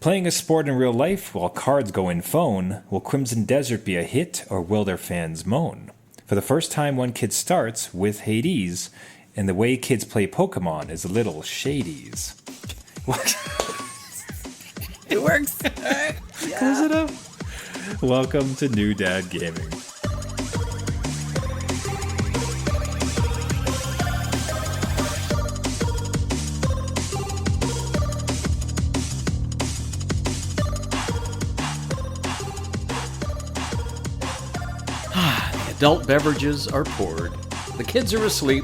Playing a sport in real life while cards go in phone, will Crimson Desert be a hit or will their fans moan? For the first time, one kid starts with Hades, and the way kids play Pokemon is a little shadies. What? It works. Yeah. Close it up. Welcome to New Dad Gaming. Adult beverages are poured. The kids are asleep.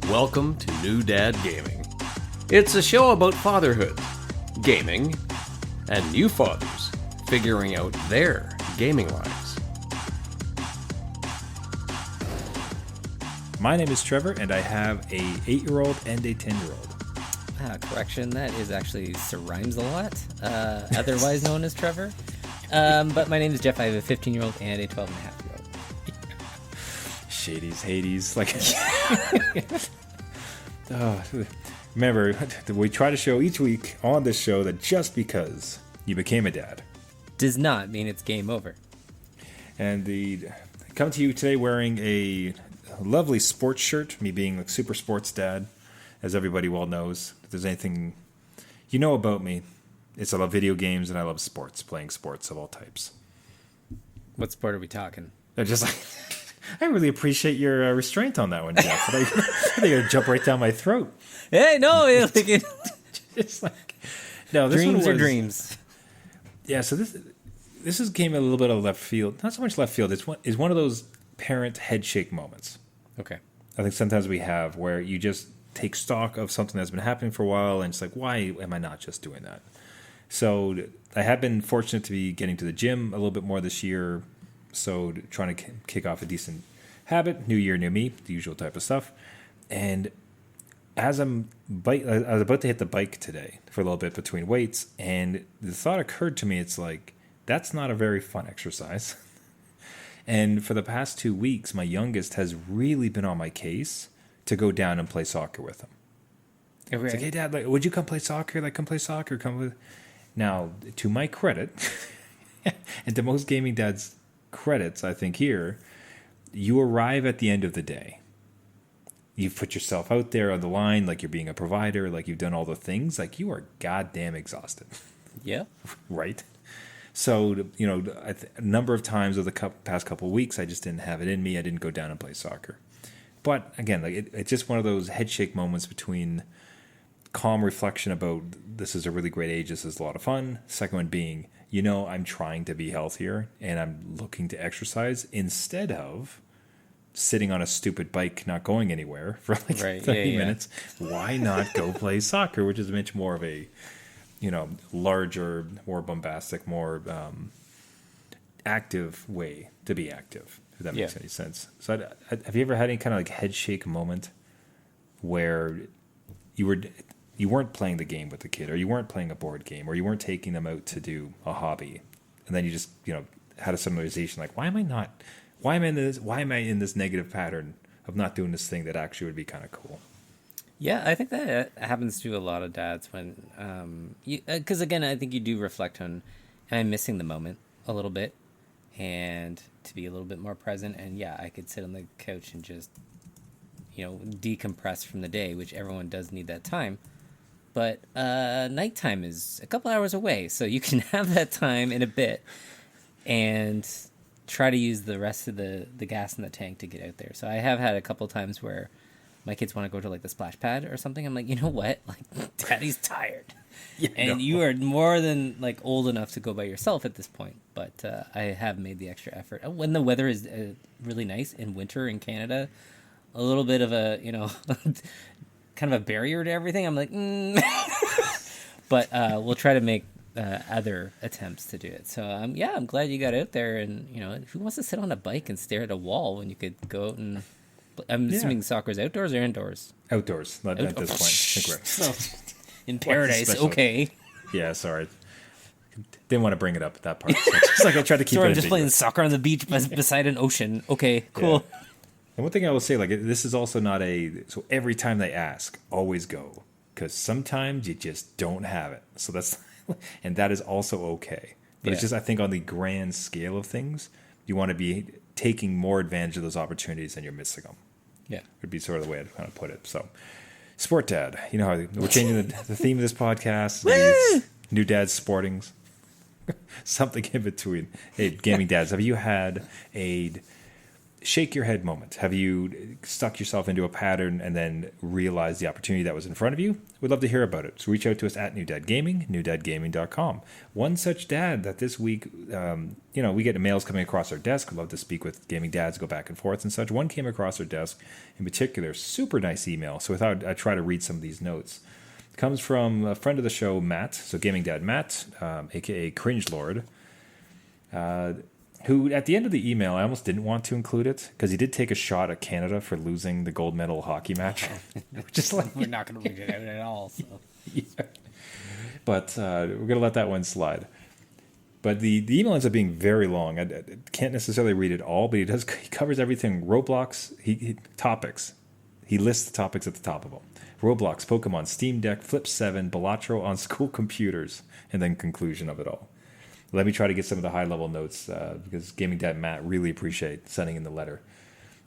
Welcome to New Dad Gaming. It's a show about fatherhood, gaming, and new fathers figuring out their gaming lives. My name is Trevor, and I have a 8-year-old and a 10-year-old. Correction, that is actually Sir Rhymes a lot, otherwise known as Trevor. But my name is Jeff. I have a 15-year-old and a 12-and-a-half-year-old. Shadies, Hades, like. Remember, we try to show each week on this show that just because you became a dad does not mean it's game over. And I come to you today wearing a lovely sports shirt, me being like super sports dad, as everybody well knows. If there's anything you know about me, it's I love video games and I love sports, playing sports of all types. What sport are we talking? They're just like... I really appreciate your restraint on that one, Jeff. I think it'll jump right down my throat. Hey, no, Just like, no, this dreams one are was, dreams. Yeah, so this came a little bit of left field. Not so much left field. It's one of those parent headshake moments. Okay. I think sometimes we have where you just take stock of something that's been happening for a while, and it's like, why am I not just doing that? So I have been fortunate to be getting to the gym a little bit more this year. So trying to kick off a decent habit, new year, new me, the usual type of stuff. And as I was about to hit the bike today for a little bit between weights, and the thought occurred to me, it's like, that's not a very fun exercise. And for the past 2 weeks, my youngest has really been on my case to go down and play soccer with him. Okay. It's like, hey, Dad, would you come play soccer? Come play soccer. Now, to my credit, and to most gaming dads' credits, I think here, you arrive at the end of the day. You've put yourself out there on the line, like you're being a provider, like you've done all the things, like you are goddamn exhausted. Yeah. Right? So, a number of times over the past couple of weeks, I just didn't have it in me. I didn't go down and play soccer. But again, it's just one of those head shake moments between calm reflection about this is a really great age, this is a lot of fun. Second one being, I'm trying to be healthier and I'm looking to exercise instead of sitting on a stupid bike, not going anywhere for like 30 minutes. Why not go play soccer, which is much more of a, larger, more bombastic, more active way to be active, if that makes any sense. So have you ever had any kind of like head shake moment where you weren't playing the game with the kid, or you weren't playing a board game, or you weren't taking them out to do a hobby, and then you just had a summarization like, why am I in this negative pattern of not doing this thing that actually would be kind of cool? Yeah, I think that happens to a lot of dads when because again, I think you do reflect on, am I missing the moment a little bit, and to be a little bit more present. And I could sit on the couch and just decompress from the day, which everyone does need that time. But nighttime is a couple hours away, so you can have that time in a bit and try to use the rest of the gas in the tank to get out there. So I have had a couple times where my kids want to go to like the splash pad or something. I'm like, you know what? Like, Daddy's tired. You are more than like old enough to go by yourself at this point. But I have made the extra effort. When the weather is really nice in winter in Canada, a little bit of a, kind of a barrier to everything. I'm like, But we'll try to make other attempts to do it. So, I'm glad you got out there. And, who wants to sit on a bike and stare at a wall when you could go out and... I'm assuming soccer's outdoors or indoors? Outdoors, not at this point. So, in paradise, okay. Yeah, sorry. Didn't want to bring it up at that part. So just like I tried to keep it I'm just playing soccer on the beach beside an ocean. Okay, cool. Yeah. And one thing I will say, like, this is also not so every time they ask, always go. because sometimes you just don't have it. So that's, and that is also okay. But it's just, I think on the grand scale of things, you want to be taking more advantage of those opportunities than you're missing them. Yeah. Would be sort of the way I'd kind of put it. So, Sport Dad, you know how we're changing the theme of this podcast. New Dad Sportings. Something in between. Hey, Gaming Dads, have you had a shake your head moment? Have you stuck yourself into a pattern and then realized the opportunity that was in front of you? We'd love to hear about it. So reach out to us at New Dad Gaming, newdadgaming.com. One such dad that this week, we get emails coming across our desk. We'd love to speak with gaming dads, go back and forth and such. One came across our desk in particular, super nice email. So I try to read some of these notes. It comes from a friend of the show, Matt. So Gaming Dad Matt, a.k.a. Cringe Lord. Who, at the end of the email, I almost didn't want to include it because he did take a shot at Canada for losing the gold medal hockey match. Just like we're not going to read it out at all. So. Yeah. But we're going to let that one slide. But the email ends up being very long. I can't necessarily read it all, but he covers everything. Roblox, topics. He lists the topics at the top of them. Roblox, Pokemon, Steam Deck, Flip 7, Balatro on school computers, and then conclusion of it all. Let me try to get some of the high-level notes because Gaming Dad Matt really appreciate sending in the letter.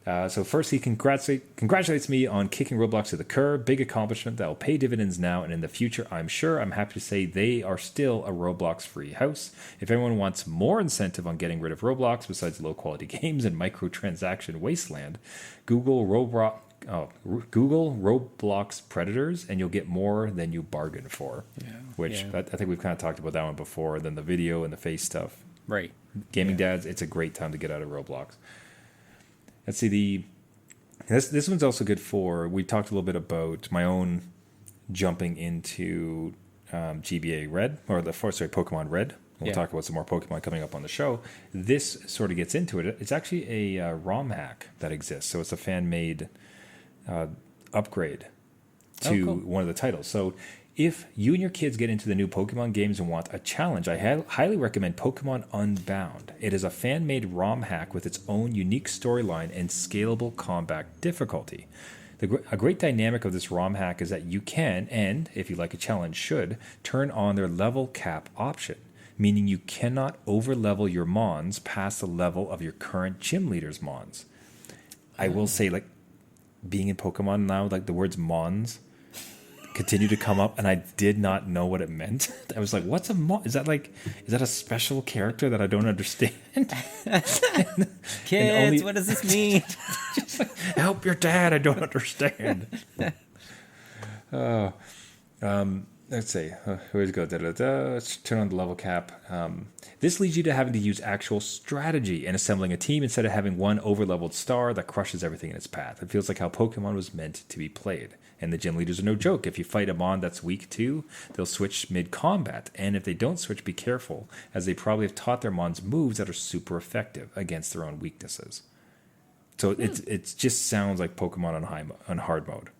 So first, he congratulates me on kicking Roblox to the curb. Big accomplishment that will pay dividends now and in the future, I'm sure. I'm happy to say they are still a Roblox-free house. If anyone wants more incentive on getting rid of Roblox besides low-quality games and microtransaction wasteland, Google Roblox Predators, and you'll get more than you bargain for. I think we've kind of talked about that one before. Then the video and the face stuff. Right. Gaming dads, it's a great time to get out of Roblox. Let's see, this one's also good for. We talked a little bit about my own jumping into GBA Red Pokemon Red. We'll talk about some more Pokemon coming up on the show. This sort of gets into it. It's actually a ROM hack that exists, so it's a fan-made upgrade to one of the titles. So if you and your kids get into the new Pokemon games and want a challenge, I highly recommend Pokemon Unbound. It is a fan-made ROM hack with its own unique storyline and scalable combat difficulty. A great dynamic of this ROM hack is that you can, and if you like a challenge should, turn on their level cap option, meaning you cannot over-level your Mons past the level of your current gym leader's Mons. I will say, being in Pokemon now, the words Mons continue to come up, and I did not know what it meant. I was like, what's a Mon? Is that a special character that I don't understand? Kids, what does this mean? Help your dad, I don't understand. Let's see. Where's it go? Let's turn on the level cap. This leads you to having to use actual strategy in assembling a team instead of having one over-leveled star that crushes everything in its path. It feels like how Pokemon was meant to be played. And the gym leaders are no joke. If you fight a Mon that's weak too, they'll switch mid-combat. And if they don't switch, be careful, as they probably have taught their Mons moves that are super effective against their own weaknesses. So it just sounds like Pokemon on hard mode.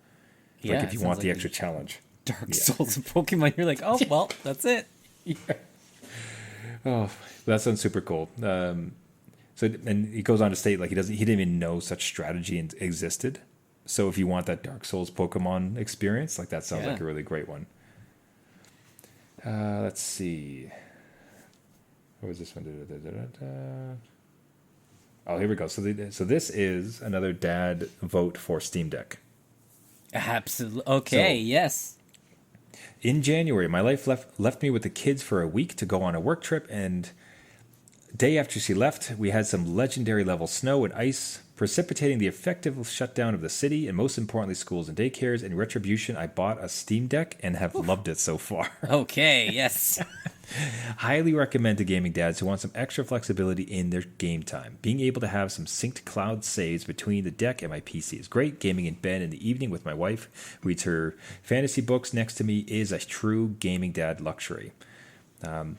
Yeah, if you want the extra challenge. Dark Souls of Pokemon, you're like, oh, well, that's it. Yeah. Oh, that sounds super cool. And he goes on to state he didn't even know such strategy existed. So if you want that Dark Souls Pokemon experience, that sounds like a really great one. Let's see. What was this one? Oh, here we go. So this is another dad vote for Steam Deck. Absolutely. Okay. Yes. In January, my wife left me with the kids for a week to go on a work trip, and day after she left, we had some legendary level snow and ice, precipitating the effective shutdown of the city, and most importantly, schools and daycares. In retribution, I bought a Steam Deck and have loved it so far. Okay, yes. Highly recommend to gaming dads who want some extra flexibility in their game time. Being able to have some synced cloud saves between the deck and my PC is great. Gaming in bed in the evening with my wife, reads her fantasy books next to me, is a true gaming dad luxury.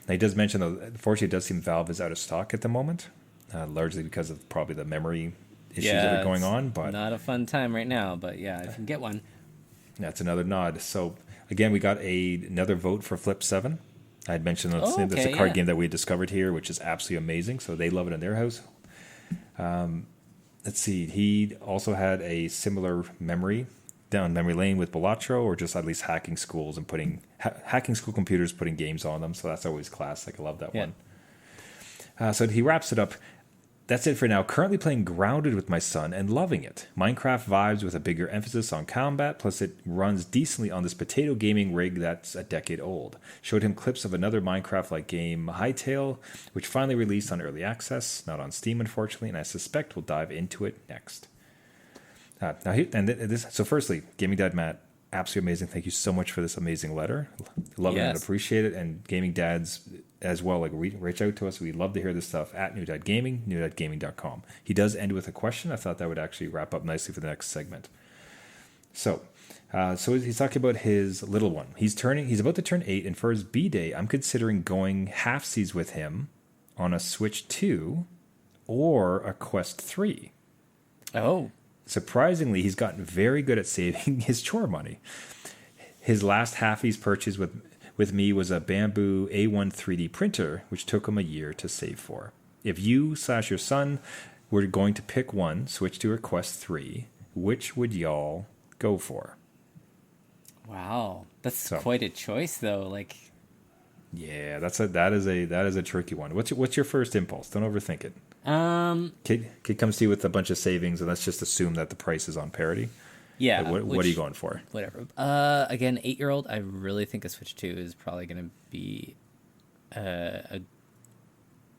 He does mention, though, unfortunately, it does seem Valve is out of stock at the moment, largely because of probably the memory issues that are going on. But not a fun time right now, but yeah, if you can get one. That's another nod. So, again, we got another vote for Flip 7. I had mentioned that's a card game that we discovered here, which is absolutely amazing. So they love it in their house. Let's see. He also had a similar memory down memory lane with Balatro, or just at least hacking schools and hacking school computers, putting games on them. So that's always classic. I love that one. So he wraps it up. That's it for now. Currently playing Grounded with my son and loving it. Minecraft vibes with a bigger emphasis on combat, plus it runs decently on this potato gaming rig that's a decade old. Showed him clips of another Minecraft-like game, Hytale, which finally released on early access, not on Steam unfortunately, and I suspect we'll dive into it next. So firstly, Gaming Dad Matt, absolutely amazing. Thank you so much for this amazing letter. Love it and appreciate it. And Gaming Dads as well, like reach out to us. We love to hear this stuff at new.gaming, new.gaming.com. He does end with a question. I thought that would actually wrap up nicely for the next segment. So he's talking about his little one. He's about to turn 8, and for his B-Day, I'm considering going halfsies with him on a Switch 2 or a Quest 3. Oh. Surprisingly, he's gotten very good at saving his chore money. His last halfies purchase with me was a Bamboo A1 3D printer, which took him a year to save for. If you/your son were going to pick one, Switch 2 or Quest 3, which would y'all go for? Wow, that's quite a choice, though. Like, yeah, that is a tricky one. What's your first impulse? Don't overthink it. Kid comes to you with a bunch of savings, and let's just assume that the price is on parity. Yeah. Like, what are you going for? Whatever. Again, 8-year-old, I really think a Switch 2 is probably going to be a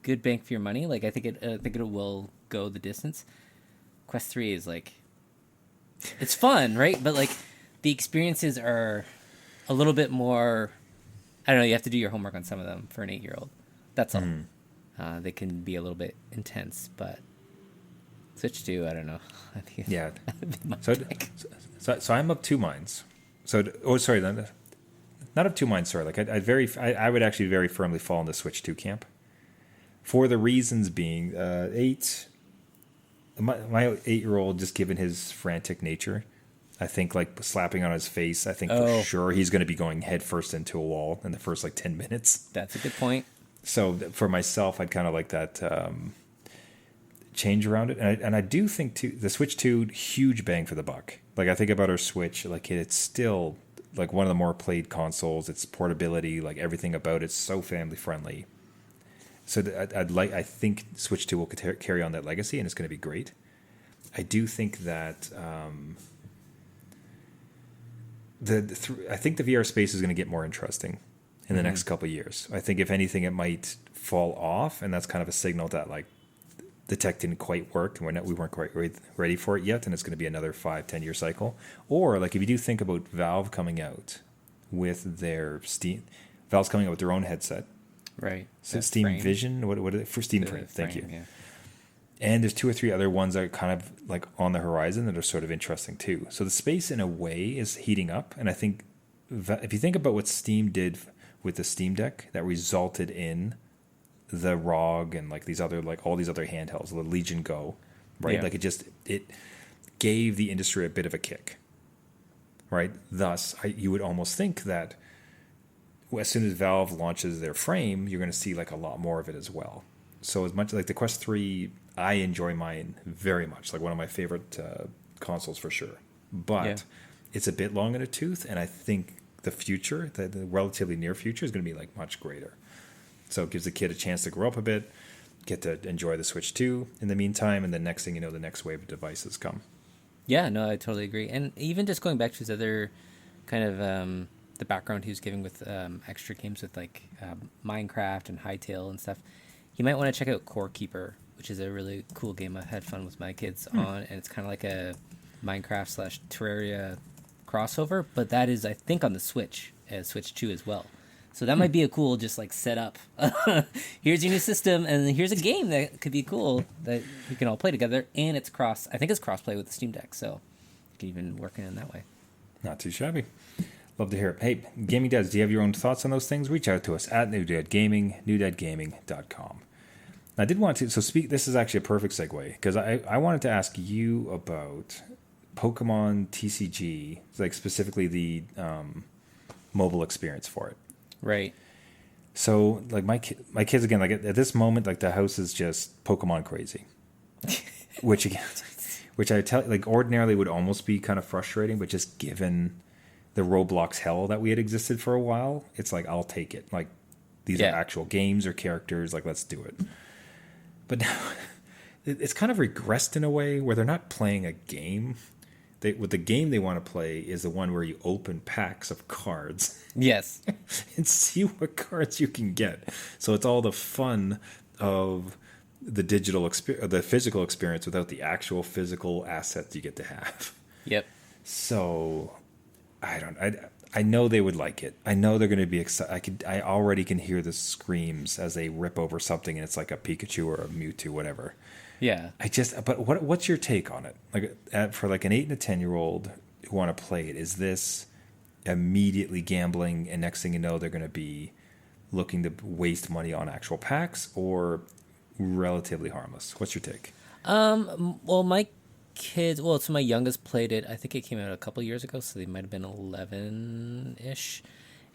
good bang for your money. Like, I think it will go the distance. Quest 3 is like, it's fun, right? But like, the experiences are a little bit more. I don't know. You have to do your homework on some of them for an 8-year-old. That's all. They can be a little bit intense, but Switch 2, I don't know. I think So I'm of two minds. Not of two minds. Sorry, like I would actually very firmly fall in the Switch 2 camp, for the reasons being, my 8-year-old, just given his frantic nature, I think like slapping on his face, I think for sure he's going to be going head first into a wall in the first like 10 minutes. That's a good point. So for myself, I'd kind of like that change around it. And I do think too, the Switch 2, huge bang for the buck. Like I think about our Switch, like it's still like one of the more played consoles. Its portability, like everything about it's so family friendly. So I think Switch 2 will carry on that legacy, and it's going to be great. I do think that I think the VR space is going to get more interesting in the next couple of years. I think if anything, it might fall off, and that's kind of a signal that like the tech didn't quite work, and we weren't quite ready for it yet, and it's going to be another 5-10 year cycle. Or like if you do think about Valve coming out with their Valve's coming out with their own headset, right? So Steam Frame. Vision, what are they for? Steam Frame. Thank you. Yeah. And there's 2 or 3 other ones that are kind of like on the horizon that are sort of interesting too. So the space in a way is heating up, and I think if you think about what Steam did with the Steam Deck, that resulted in the ROG and like these other, like all these other handhelds, the Legion Go, right? Yeah. Like it gave the industry a bit of a kick, right? Thus, you would almost think that as soon as Valve launches their frame, you're going to see like a lot more of it as well. So as much like the Quest 3, I enjoy mine very much, like one of my favorite consoles for sure. But it's a bit long in a tooth, and I think the future, the relatively near future, is going to be like much greater. So it gives the kid a chance to grow up a bit, get to enjoy the Switch 2 in the meantime, and the next thing you know, the next wave of devices come. Yeah, no, I totally agree. And even just going back to his other kind of the background he was giving with extra games with like Minecraft and Hytale and stuff, you might want to check out Core Keeper, which is a really cool game I've had fun with my kids on, and it's kind of like a Minecraft/Terraria crossover, but that is, I think, on the Switch, Switch 2 as well. So that might be a cool, just like set up. Here's your new system, and here's a game that could be cool that we can all play together, and it's I think it's cross-play with the Steam Deck, so you can even work in that way. Not too shabby. Love to hear it. Hey, Gaming Dads, do you have your own thoughts on those things? Reach out to us at newdadgaming, newdadgaming.com. I did want to, this is actually a perfect segue, because I wanted to ask you about Pokémon TCG, like specifically the mobile experience for it. Right. So, like my kids again, like at this moment, like the house is just Pokemon crazy, which which I tell like ordinarily would almost be kind of frustrating, but just given the Roblox hell that we had existed for a while, it's like I'll take it. Like these are actual games or characters. Like let's do it. But now it's kind of regressed in a way where they're not playing a game. The game they want to play is the one where you open packs of cards. Yes. And see what cards you can get. So it's all the fun of the the physical experience without the actual physical assets you get to have. Yep. So I know they would like it. I know they're going to be excited. I already can hear the screams as they rip over something and it's like a Pikachu or a Mewtwo, whatever. Yeah. But what's your take on it? Like for like an 8 and a 10-year-old who want to play it, is this immediately gambling and next thing you know they're going to be looking to waste money on actual packs, or relatively harmless? What's your take? Well, my kids, so my youngest played it. I think it came out a couple years ago, so they might have been 11-ish.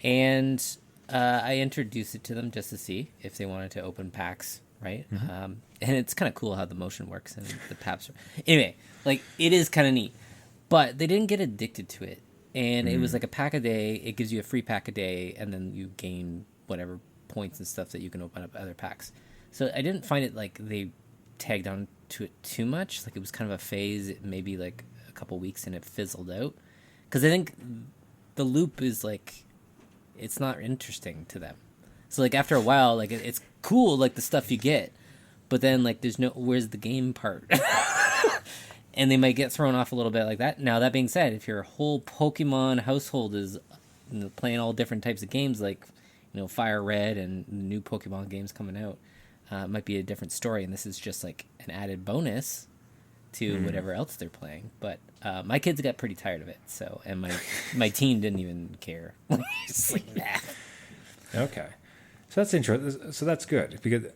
And I introduced it to them just to see if they wanted to open packs, right? Mm-hmm. And it's kind of cool how the motion works and the paps. Anyway, like it is kind of neat, but they didn't get addicted to it. And it was like a pack a day. It gives you a free pack a day, and then you gain whatever points and stuff that you can open up other packs. So I didn't find it like they tagged on to it too much. Like it was kind of a phase, maybe like a couple weeks, and it fizzled out. Because I think the loop is like, it's not interesting to them. So like after a while, like it's cool, like the stuff you get, but then like where's the game part? And they might get thrown off a little bit like that. Now that being said, if your whole Pokemon household is playing all different types of games, like Fire Red and the new Pokemon games coming out, it might be a different story. And this is just like an added bonus to whatever else they're playing. But my kids got pretty tired of it. So, and my teen didn't even care. Just like that. Okay, so that's interesting. So that's good because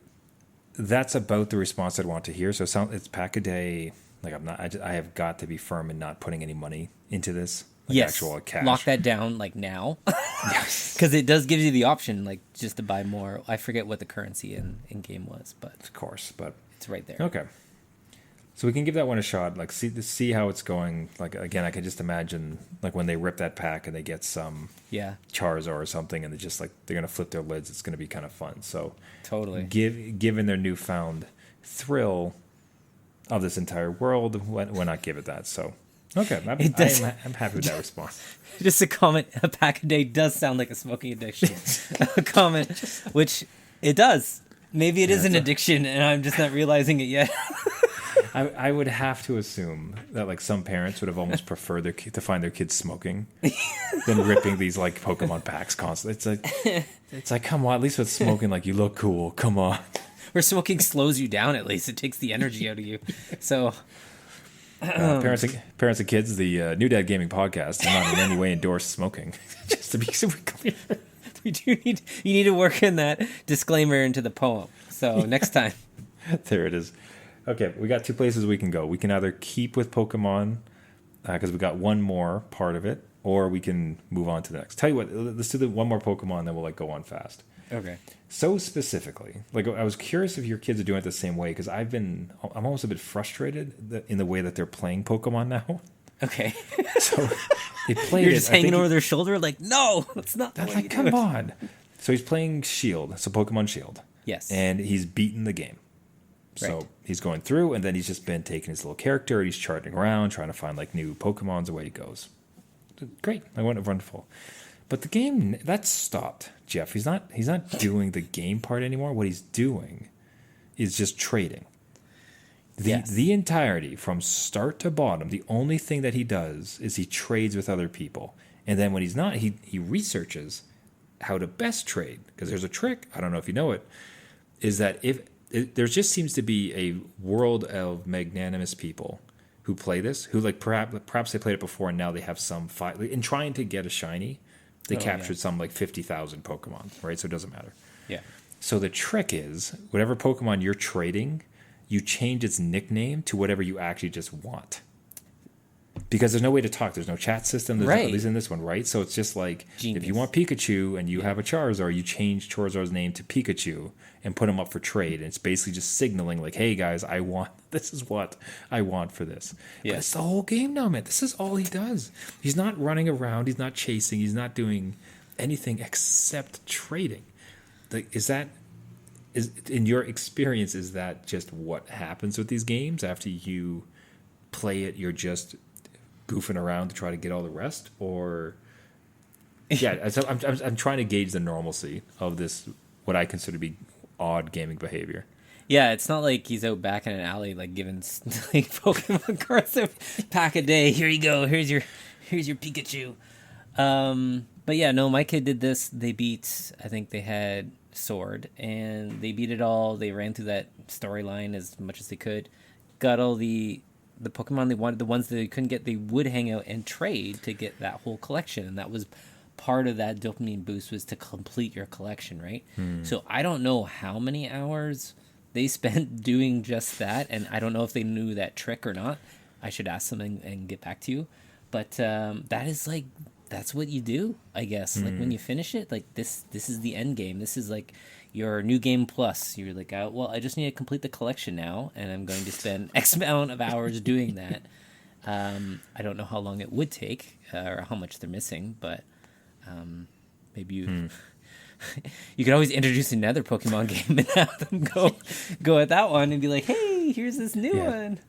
that's about the response I'd want to hear. So it's pack a day. Like I have got to be firm in not putting any money into this. Like yes, actual cash. Lock that down like now, because it does give you the option like just to buy more. I forget what the currency in game was, but of course, but it's right there. Okay, so we can give that one a shot. Like see how it's going. Like again, I can just imagine like when they rip that pack and they get some Charizard or something, and they're gonna flip their lids. It's gonna be kind of fun. So totally, given their newfound thrill of this entire world, why not give it that? So, okay, I'm happy with that response. Just a comment, a pack a day does sound like a smoking addiction. A comment, which it does. Maybe it is an addiction, and I'm just not realizing it yet. I would have to assume that like some parents would have almost preferred to find their kids smoking than ripping these like Pokemon packs constantly. It's like come on, at least with smoking, like you look cool. Come on. Where smoking slows you down, at least it takes the energy out of you. So, parents and kids, the New Dad Gaming Podcast does not in any way endorse smoking. Just to be super clear, you need to work in that disclaimer into the poem. So next time, there it is. Okay, we got 2 places we can go. We can either keep with Pokemon because we got one more part of it, or we can move on to the next. Tell you what, let's do one more Pokemon, then we'll like go on fast. Okay. So specifically, like I was curious if your kids are doing it the same way because I'm almost a bit frustrated in the way that they're playing Pokemon now. Okay. So they played. You're just hanging over their shoulder, like no, that's not. That's like come on. So he's playing Shield, so Pokemon Shield. Yes. And he's beaten the game. So right. He's going through, and then he's just been taking his little character. He's charting around, trying to find like new Pokemons. Away he goes. Great, wonderful. But the game that's stopped, Jeff. He's not doing the game part anymore. What he's doing is just trading. The entirety from start to bottom. The only thing that he does is he trades with other people, and then when he's not, he researches how to best trade. Because there's a trick. I don't know if you know it. Is that there just seems to be a world of magnanimous people who play this, who like perhaps they played it before and now they have some fight in trying to get a shiny. They captured some like 50,000 Pokemon, right? So it doesn't matter. Yeah. So the trick is, whatever Pokemon you're trading, you change its nickname to whatever you actually just want. because there's no way to talk. There's no chat system. There's Right. at least in this one, right? So it's just like if Genius. you want Pikachu and you have a Charizard, you change Charizard's name to Pikachu and put him up for trade. And it's basically just signaling like, hey guys, this is what I want for this. Yeah. But it's the whole game now, man. This is all he does. He's not running around. He's not chasing. He's not doing anything except trading. Like, is in your experience, is that just what happens with these games after you play it? You're just goofing around to try to get all the rest, or yeah, I'm trying to gauge the normalcy of this, what I consider to be odd gaming behavior. Yeah, it's not like he's out back in an alley like giving like Pokemon cards a pack a day. Here you go. Here's your Pikachu. But yeah, no, my kid did this. They beat. I think they had Sword, and they beat it all. They ran through that storyline as much as they could. Got all the Pokemon they wanted, the ones that they couldn't get. They would hang out and trade to get that whole collection, and that was part of that dopamine boost, was to complete your collection, right? So I don't know how many hours they spent doing just that, and I don't know if they knew that trick or not. I should ask them and get back to you. But that is like, that's what you do, I guess. Like when you finish it, like this is the end game. This is like your new game plus. You're like, well, I just need to complete the collection now, and I'm going to spend X amount of hours doing that. I don't know how long it would take or how much they're missing, but maybe you you could always introduce another Pokemon game and have them go at that one and be like, hey, here's this new one.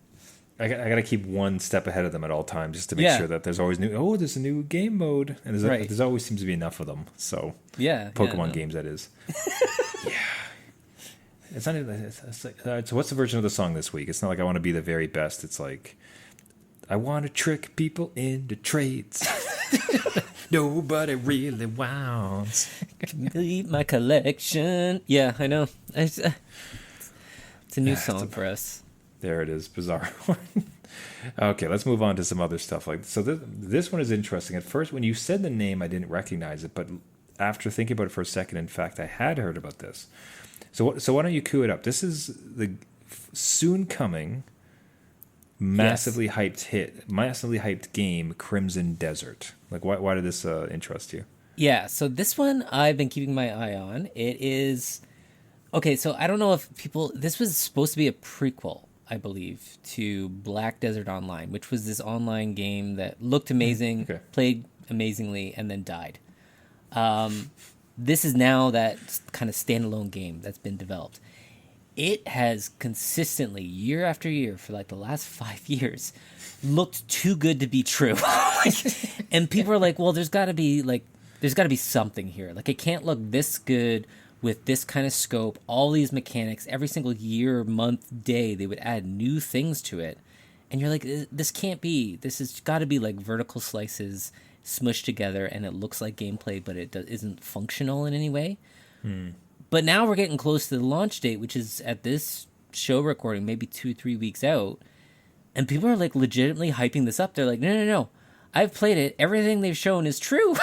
I got to keep one step ahead of them at all times, just to make sure that there's always there's a new game mode, and there's always seems to be enough of them. So Pokemon games, that is. Yeah, it's not. It's like, so what's the version of the song this week? It's not like I want to be the very best. It's like, I want to trick people into trades. Nobody really wants. Complete my collection. Yeah, I know. It's a new song for us. There it is, bizarre one. Okay, let's move on to some other stuff. Like, so this one is interesting. At first, when you said the name, I didn't recognize it, but after thinking about it for a second, in fact, I had heard about this. So why don't you cue it up? This is the soon coming, massively hyped game, Crimson Desert. Like, why did this interest you? Yeah, so this one I've been keeping my eye on. It is okay. So I don't know if this was supposed to be a prequel, I believe, to Black Desert Online, which was this online game that looked amazing, played amazingly, and then died. This is now that kind of standalone game that's been developed. It has consistently, year after year, for like the last 5 years, looked too good to be true. And people are like, well, there's got to be something here. Like, it can't look this good with this kind of scope, all these mechanics, every single year, month, day, they would add new things to it. And you're like, this can't be. This has got to be like vertical slices smushed together, and it looks like gameplay, but it isn't functional in any way. But now we're getting close to the launch date, which is at this show recording, maybe 2-3 weeks out. And people are like legitimately hyping this up. They're like, no. I've played it. Everything they've shown is true.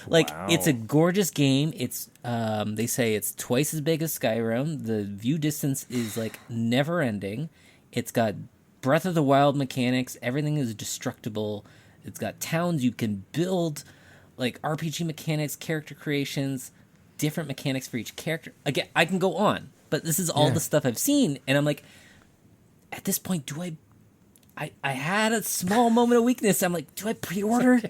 Like, wow. It's a gorgeous game. It's they say it's twice as big as Skyrim. The view distance is like never ending. It's got Breath of the Wild mechanics. Everything is destructible. It's got towns you can build, like RPG mechanics, character creations, different mechanics for each character. Again, I can go on, but this is all the stuff I've seen, and I'm like, at this point, do I had a small moment of weakness. I'm like, do I pre-order?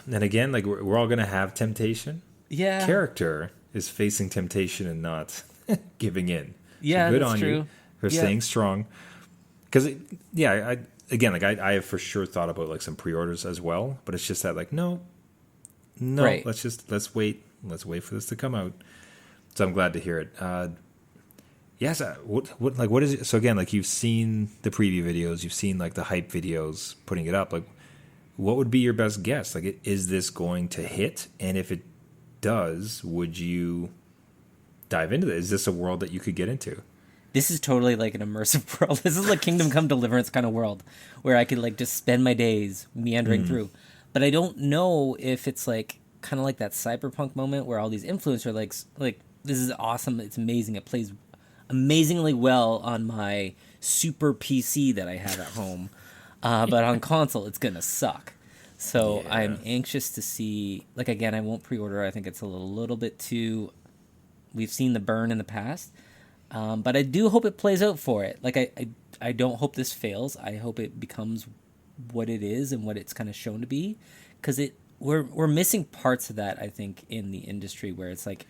And again, like we're all gonna have temptation. Yeah. Character is facing temptation and not giving in. Yeah, so good that's on true. you for staying strong. Because I have for sure thought about like some pre-orders as well, but it's just that like no, right. let's wait for this to come out. So I'm glad to hear it. Yes, what is it? So again, like you've seen the preview videos, you've seen like the hype videos putting it up. Like, what would be your best guess? Like, is this going to hit? And if it does, would you dive into this? Is this a world that you could get into? This is totally like an immersive world. This is like Kingdom Come Deliverance kind of world where I could like just spend my days meandering through. But I don't know if it's like kind of like that cyberpunk moment where all these influencers are like this is awesome, it's amazing, it plays amazingly well on my super PC that I have at home. But on console, it's going to suck. So I'm anxious to see, like, again, I won't pre-order. I think it's a little bit too, we've seen the burn in the past. But I do hope it plays out for it. Like, I don't hope this fails. I hope it becomes what it is and what it's kind of shown to be. Because we're missing parts of that, I think, in the industry where it's like,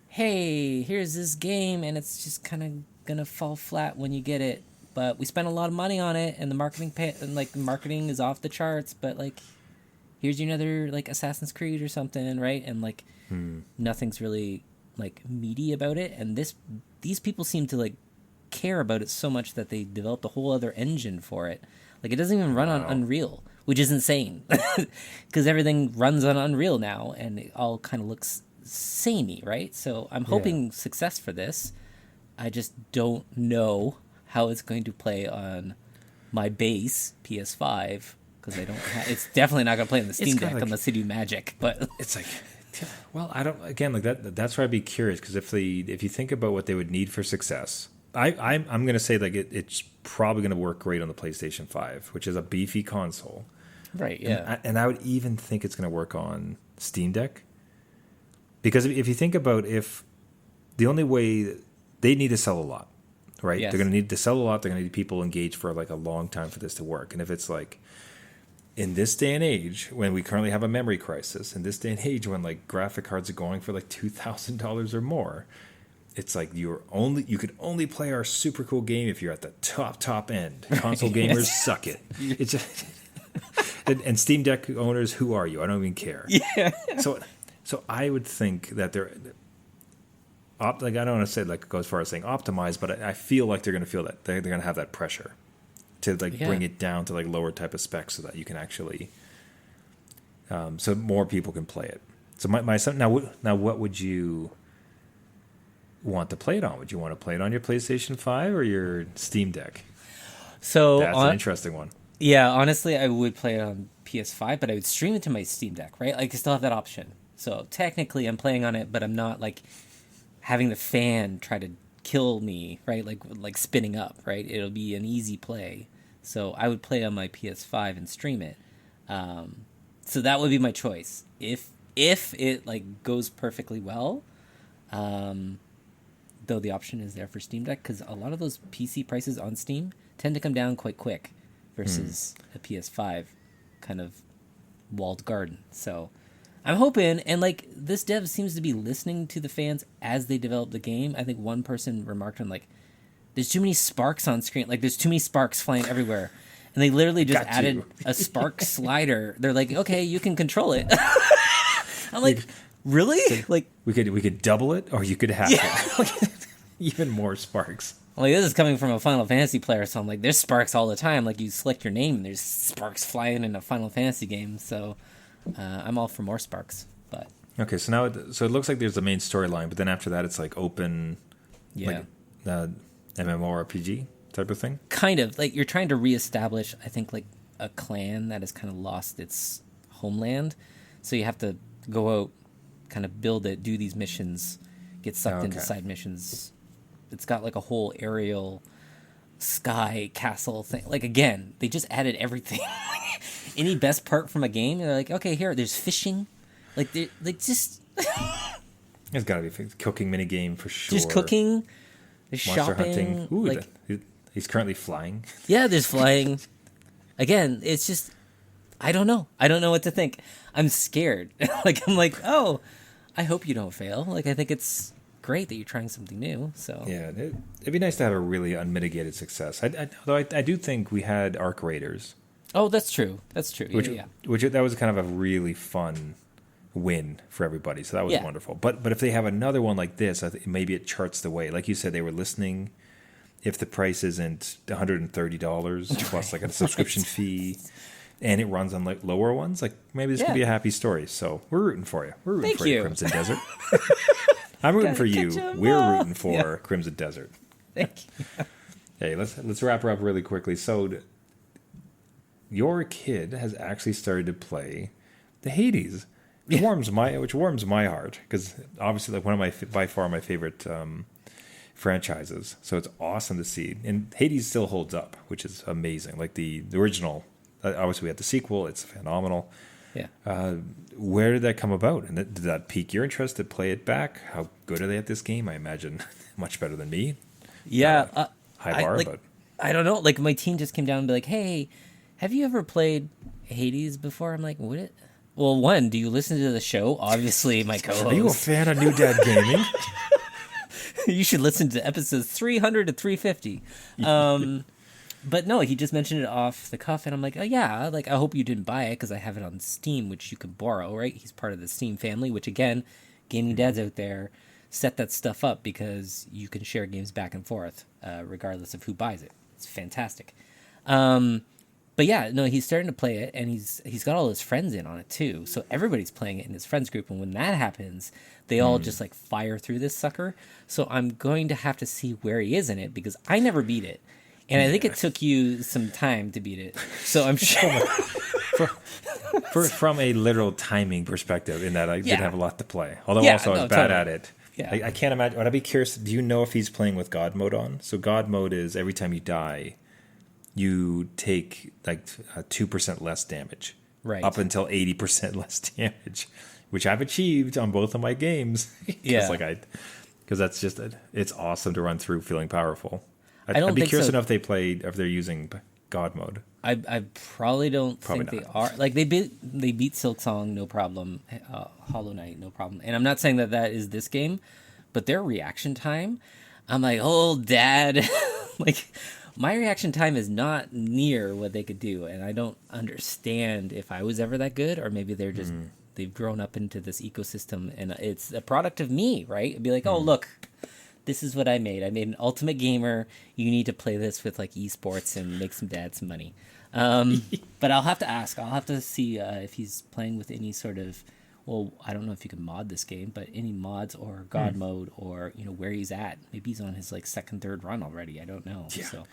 hey, here's this game, and it's just kind of going to fall flat when you get it. But we spent a lot of money on it, and the marketing is off the charts. But like, here's another like Assassin's Creed or something, right? And like, nothing's really like meaty about it. And these people seem to like care about it so much that they developed a whole other engine for it. Like, it doesn't even run on Unreal, which is insane, because everything runs on Unreal now, and it all kind of looks samey, right? So I'm hoping success for this. I just don't know how it's going to play on my base PS5, because I don't it's definitely not going to play on the Steam Deck unless they do magic. But it's like, well, I don't, again, like that's where I'd be curious, because if you think about what they would need for success, I'm going to say like it's probably going to work great on the PlayStation 5, which is a beefy console. Right, yeah. And I would even think it's going to work on Steam Deck, because if you think about, if the only way, they need to sell a lot. Right, They're going to need to sell a lot. They're going to need people engaged for like a long time for this to work. And if it's like, in this day and age, when we currently have a memory crisis, in this day and age when like graphic cards are going for like $2,000 or more, it's like you could only play our super cool game if you're at the top end. Console gamers suck it. It's just, and Steam Deck owners, who are you? I don't even care. Yeah. So I would think that they're. Like, I don't want to say like go as far as saying optimize, but I feel like they're going to feel that they're going to have that pressure to like bring it down to like lower type of specs so that you can actually, so more people can play it. So my son, now what would you want to play it on? Would you want to play it on your PlayStation 5 or your Steam Deck? So that's an interesting one. Yeah, honestly, I would play it on PS5, but I would stream it to my Steam Deck, right? Like, I still have that option. So technically, I'm playing on it, but I'm not like having the fan try to kill me, right? Like spinning up, right? It'll be an easy play. So I would play on my PS5 and stream it. So that would be my choice. If it like goes perfectly well, though the option is there for Steam Deck, because a lot of those PC prices on Steam tend to come down quite quick versus a PS5 kind of walled garden. So I'm hoping, and like this dev seems to be listening to the fans as they develop the game. I think one person remarked on like, there's too many sparks on screen. Like there's too many sparks flying everywhere. And they literally just added a spark slider. They're like, okay, you can control it. I'm like, really? Like we could double it, or you could have it. Even more sparks. Like, this is coming from a Final Fantasy player, so I'm like, there's sparks all the time. Like, you select your name, and there's sparks flying in a Final Fantasy game. So I'm all for more sparks. But okay, so now it looks like there's the main storyline, but then after that, it's like open, like MMORPG type of thing. Kind of like you're trying to reestablish, I think, like a clan that has kind of lost its homeland. So you have to go out, kind of build it, do these missions, get sucked into side missions. It's got like a whole aerial sky castle thing. Like, again, they just added everything. Any best part from a game, they're like, okay, here, there's fishing. Like, they just. There's got to be a cooking mini game for sure. There's cooking. There's Monster shopping. hunting. Ooh, like, he's currently flying. Yeah, there's flying. Again, it's just, I don't know. I don't know what to think. I'm scared. I'm like, oh, I hope you don't fail. Like, I think it's great that you're trying something new. So yeah, it'd be nice to have a really unmitigated success. Though I do think we had Arc Raiders. Oh, that's true. That's true. Which that was kind of a really fun win for everybody. So that was wonderful. But if they have another one like this, I think maybe it charts the way. Like you said, they were listening. If the price isn't $130 plus like a subscription fee, and it runs on like lower ones, like maybe this could be a happy story. So we're rooting for you. We're rooting for you, Crimson Desert. I'm rooting for you. We're rooting for Crimson Desert. Thank you. Hey, let's wrap her up really quickly. So your kid has actually started to play the Hades, which warms my heart, because obviously like one of by far my favorite franchises. So it's awesome to see. And Hades still holds up, which is amazing. Like the original, obviously we had the sequel. It's phenomenal. Yeah. Where did that come about? And did that pique your interest to play it back? How good are they at this game? I imagine much better than me. Yeah. High bar, but I don't know. Like, my team just came down and be like, hey, have you ever played Hades before? I'm like, would it? Well, one, do you listen to the show? Obviously, my co-host. Are you a fan of New Dad Gaming? You should listen to episodes 300 to 350. But no, he just mentioned it off the cuff, and I'm like, oh yeah, like, I hope you didn't buy it, because I have it on Steam, which you can borrow, right? He's part of the Steam family, which, again, gaming dads out there, set that stuff up, because you can share games back and forth, regardless of who buys it. It's fantastic. But yeah, no, he's starting to play it, and he's got all his friends in on it too. So everybody's playing it in his friends group, and when that happens, they all just like fire through this sucker. So I'm going to have to see where he is in it, because I never beat it, and I think it took you some time to beat it. So I'm sure. From a literal timing perspective, in that I did have a lot to play. Although I was bad at it. Yeah. I can't imagine. Would I be curious? Do you know if he's playing with God mode on? So God mode is every time you die, you take like 2% less damage, right? Up until 80% less damage, which I've achieved on both of my games. Yeah, because that's just it's awesome to run through feeling powerful. I'd be curious to know if they're using God mode. I probably don't Probably think not. they are. Like, they beat Silk Song, no problem. Hollow Knight, no problem. And I'm not saying that is this game, but their reaction time, I'm like, oh, Dad. Like, my reaction time is not near what they could do, and I don't understand if I was ever that good, or maybe they're just they've grown up into this ecosystem, and it's a product of me, right? It'd be like, oh, look, this is what I made. I made an Ultimate Gamer. You need to play this with like esports and make some money. But I'll have to ask. I'll have to see if he's playing with any sort of. Well, I don't know if you can mod this game, but any mods or God mode, or where he's at. Maybe he's on his like second, third run already. I don't know. Yeah. So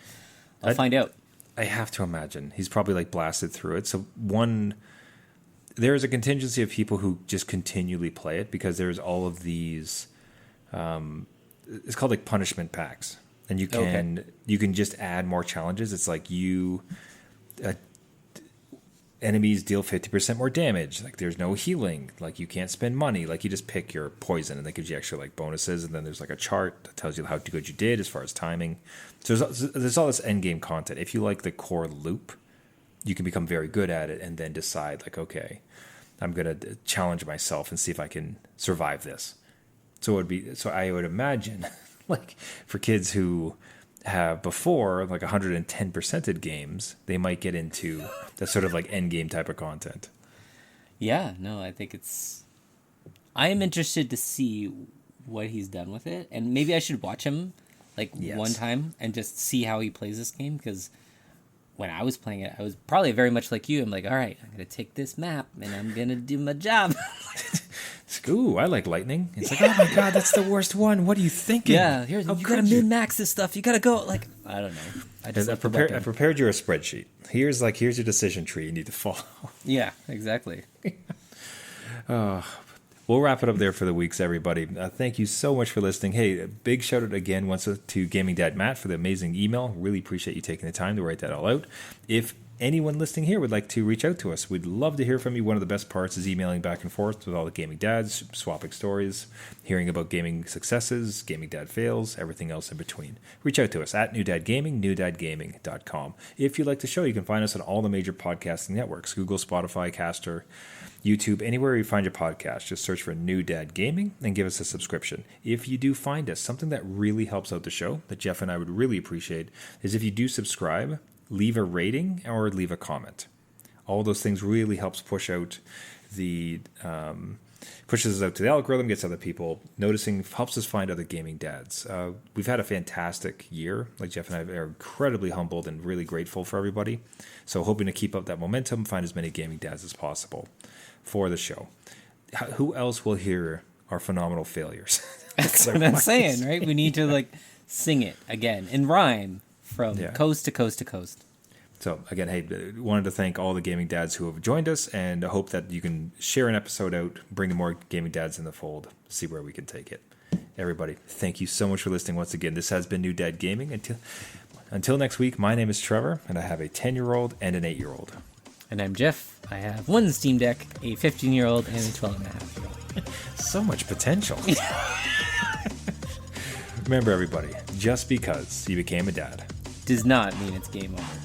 I'll find out. I have to imagine he's probably like blasted through it. So there is a contingency of people who just continually play it, because there's all of these. It's called like punishment packs, and you can just add more challenges. It's like enemies deal 50% more damage. Like, there's no healing. Like, you can't spend money. Like, you just pick your poison, and that gives you extra like bonuses. And then there's like a chart that tells you how good you did as far as timing. So there's all this end game content. If you like the core loop, you can become very good at it, and then decide like, okay, I'm gonna challenge myself and see if I can survive this. So I would imagine, like, for kids who have before like 110%ed games, they might get into that sort of like end game type of content. Yeah, no, I think I am interested to see what he's done with it, and maybe I should watch him like one time and just see how he plays this game, because when I was playing it, I was probably very much like you. I'm like, all right, I'm gonna take this map and I'm gonna do my job. Ooh, I like lightning. It's like, oh my god, that's the worst one. What are you thinking? Yeah, you gotta min-max this stuff. You gotta go, like, I don't know. I prepared you a spreadsheet. Here's your decision tree you need to follow. Yeah, exactly. We'll wrap it up there for the weeks, everybody. Thank you so much for listening. Hey, a big shout out again once to Gaming Dad Matt for the amazing email. Really appreciate you taking the time to write that all out. If anyone listening here would like to reach out to us, we'd love to hear from you. One of the best parts is emailing back and forth with all the gaming dads, swapping stories, hearing about gaming successes, gaming dad fails, everything else in between. Reach out to us at New Dad Gaming, newdadgaming.com. If you like the show, you can find us on all the major podcasting networks: Google, Spotify, Caster, YouTube, anywhere you find your podcast. Just search for New Dad Gaming and give us a subscription. If you do find us, something that really helps out the show, that Jeff and I would really appreciate, is if you do subscribe, leave a rating or leave a comment. All those things really helps pushes us out to the algorithm, gets other people noticing, helps us find other gaming dads. We've had a fantastic year. Like, Jeff and I are incredibly humbled and really grateful for everybody. So hoping to keep up that momentum, find as many gaming dads as possible for the show. Who else will hear our phenomenal failures? That's what I'm saying, right? We need to like sing it again in rhyme. From coast to coast to coast. So, again, hey, wanted to thank all the gaming dads who have joined us, and I hope that you can share an episode out, bring more gaming dads in the fold, see where we can take it. Everybody, thank you so much for listening once again. This has been New Dad Gaming. Until next week, my name is Trevor, and I have a 10-year-old and an 8-year-old. And I'm Jeff. I have one Steam Deck, a 15-year-old, and a 12-and-a-half-year-old. So much potential. Remember, everybody, just because you became a dad Does not mean it's game over.